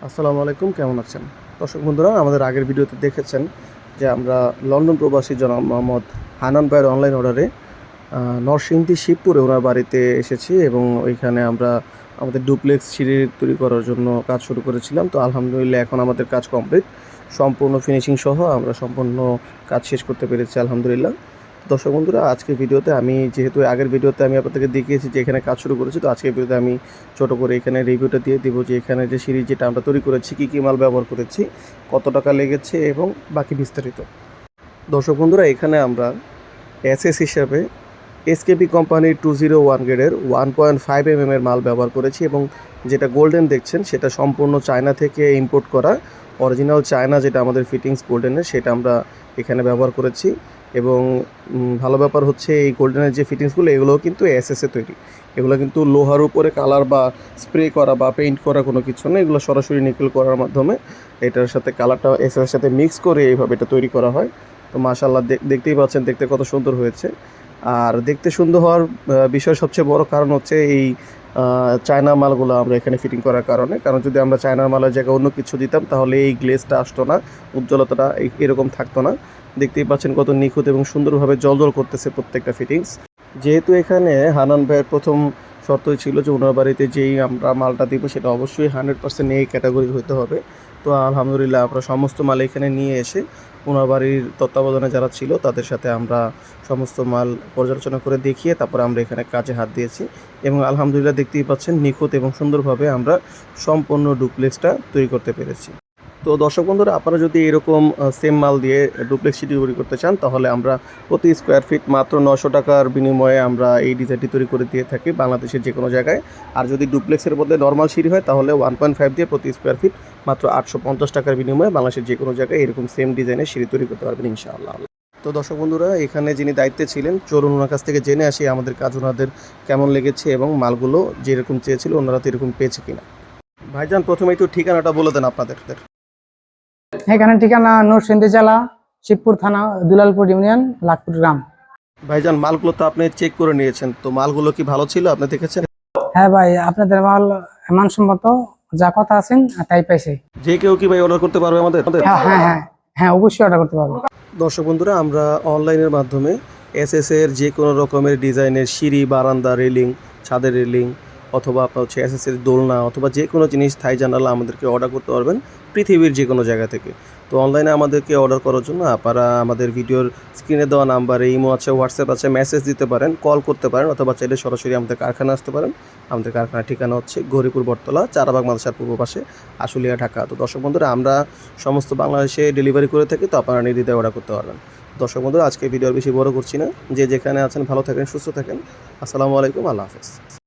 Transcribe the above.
আসসালামু আলাইকুম, কেমন আছেন? দর্শক বন্ধুরা, আমাদের আগের ভিডিওতে দেখেছেন যে আমরা লন্ডন প্রবাসী জনাব মোহাম্মদ হানান ভাইয়ের অনলাইন অর্ডারে নরসিংদী শিবপুরে ওনার বাড়িতে এসেছি এবং ওইখানে আমরা আমাদের ডুপ্লেক্স সিঁড়ি তৈরি করার জন্য কাজ শুরু করেছিলাম। তো আলহামদুলিল্লাহ এখন আমাদের কাজ কমপ্লিট, সম্পূর্ণ ফিনিশিং সহ আমরা সম্পূর্ণ কাজ শেষ করতে পেরেছি আলহামদুলিল্লাহ। দর্শক বন্ধুরা, আজকের ভিডিওতে আমি যেহেতু আগের ভিডিওতে আমি আপনাদেরকে দেখিয়েছি যে এখানে কাজ শুরু করেছি, তো আজকের ভিডিওতে আমি ছোটো করে এখানে রিভিউটা দিয়ে দিব যে এখানে যে সিঁড়ি যেটা আমরা তৈরি করেছি কী কী মাল ব্যবহার করেছি, কত টাকা লেগেছে এবং বাকি বিস্তারিত। দর্শক বন্ধুরা, এখানে আমরা এসএস হিসাবে এসকেপি কোম্পানির 201 গ্রেডের 1.5 এর মাল ব্যবহার করেছি এবং যেটা গোল্ডেন দেখছেন সেটা সম্পূর্ণ চায়না থেকে ইম্পোর্ট করা অরিজিনাল চায়না, যেটা আমাদের ফিটিংস গোল্ডেনের সেটা আমরা এখানে ব্যবহার করেছি। এবং ভালো ব্যাপার হচ্ছে এই গোল্ডেনের যে ফিটিংসগুলো এগুলোও কিন্তু এসএসে তৈরি, এগুলো কিন্তু লোহার উপরে কালার বা স্প্রে করা বা পেইন্ট করা কোনো কিছু না, এগুলো সরাসরি নিকেল করার মাধ্যমে এটার সাথে কালারটা এসএসের সাথে মিক্স করে এইভাবে এটা তৈরি করা হয়। তো মাশাআল্লাহ দেখতেই পাচ্ছেন, দেখতে কত সুন্দর হয়েছে। আর দেখতে সুন্দর হওয়ার বিষয় সবচেয়ে বড় কারণ হচ্ছে এই চায়না মালগুলো আমরা এখানে ফিটিং করার কারণে। কারণ যদি আমরা চায়নার মালের জায়গায় অন্য কিছু দিতাম তাহলে এই গ্লেজটা আসতো না, উজ্জ্বলতাটা এরকম থাকতো না। দেখতেই পাচ্ছেন কত নিখুঁত এবং সুন্দরভাবে জ্বলজ্বল করতেছে প্রত্যেকটা ফিটিংস। যেহেতু এখানে হানান ভাইয়ের প্রথম শর্তই ছিল যে ওনার বাড়িতে যেই আমরা মালটা দিব সেটা অবশ্যই 100% এই ক্যাটাগরির হতে হবে। তো আলহামদুলিল্লাহ আমরা সমস্ত মাল এখানে নিয়ে এসে ওনার বাড়ির তত্ত্বাবধানে যারা ছিল তাদের সাথে আমরা সমস্ত মাল পর্যালোচনা করে দেখিয়ে তারপরে আমরা এখানে কাজে হাত দিয়েছি এবং আলহামদুলিল্লাহ দেখতেই পাচ্ছেন নিখুঁত এবং সুন্দরভাবে আমরা সম্পূর্ণ ডুপ্লেক্সটা তৈরি করতে পেরেছি। তো দর্শক বন্ধুরা, আপনারা যদি এরকম সেম মাল দিয়ে ডুপ্লেক্স সিটি তৈরি করতে চান তাহলে আমরা প্রতি স্কোয়ার ফিট মাত্র 900 টাকার বিনিময়ে আমরা এই ডিজাইনটি তৈরি করে দিয়ে থাকি বাংলাদেশের যে কোনো জায়গায়। আর যদি ডুপ্লেক্সের বদলে নর্মাল সিঁড়ি হয় তাহলে 1.5 দিয়ে প্রতি স্কোয়ার ফিট মাত্র 850 টাকার বিনিময়ে বাংলাদেশের যে কোনো জায়গায় এরকম সেম ডিজাইনের সিঁড়ি তৈরি করতে পারবেন ইনশাআল্লাহ। তো দর্শক বন্ধুরা, এখানে যিনি দায়িত্বে ছিলেন চলুন ওনার কাছ থেকে জেনে আসি আমাদের কাজ ওনাদের কেমন লেগেছে এবং মালগুলো যেরকম চেয়েছিল ওনারা তো এরকম পেয়েছে কিনা। ভাইজান, প্রথমেই তো ঠিকানাটা বলে দেন আপনাদের। এখানে ঠিকানা নরসিংদী জেলা, শিবপুর থানা, দুলালপুর ইউনিয়ন, লাখপুর গ্রাম। ভাইজান, মালগুলো তো আপনি চেক করে নিয়েছেন, তো মালগুলো কি ভালো ছিল, আপনি দেখেছেন? হ্যাঁ ভাই, আপনাদের মাল মানসম্মত, যা কথা আছেন তাই পাইছে। যে কেউ কি ভাই অর্ডার করতে পারবে আমাদের? হ্যাঁ হ্যাঁ হ্যাঁ হ্যাঁ, অবশ্যই অর্ডার করতে পারবো। দর্শক বন্ধুরা, আমরা অনলাইনের মাধ্যমে এসএস এর যে কোনো রকমের ডিজাইনের সিঁড়ি, বারান্দা, রেলিং, ছাদের রেলিং অথবা আপনার হচ্ছে এসএস এর দোলনা অথবা যে কোনো জিনিস থাই জানালা আমাদেরকে অর্ডার করতে পারবেন পৃথিবীর যে কোনো জায়গা থেকে। তো অনলাইনে আমাদেরকে অর্ডার করার জন্য আপনারা আমাদের ভিডিওর স্ক্রিনে দেওয়া নাম্বারে ইমো আছে, হোয়াটসঅ্যাপ আছে, মেসেজ দিতে পারেন, কল করতে পারেন অথবা চাইলে সরাসরি আমাদের কারখানা আসতে পারেন। আমাদের কারখানার ঠিকানা হচ্ছে গৌরীপুর বটতলা, চারাবাগ মাদ্রাসার পূর্ব পাশে, আশুলিয়া, ঢাকা। তো দর্শক বন্ধুরা, আমরা সমস্ত বাংলাদেশে ডেলিভারি করে থাকি, তো আপনারা নির্দ্বিধায় অর্ডার করতে পারবেন। দর্শক বন্ধুরা, আজকে ভিডিও বেশি বড় করছি না, যে যেখানে আছেন ভালো থাকেন, সুস্থ থাকেন। আসসালামু আলাইকুম, আল্লাহ হাফেজ।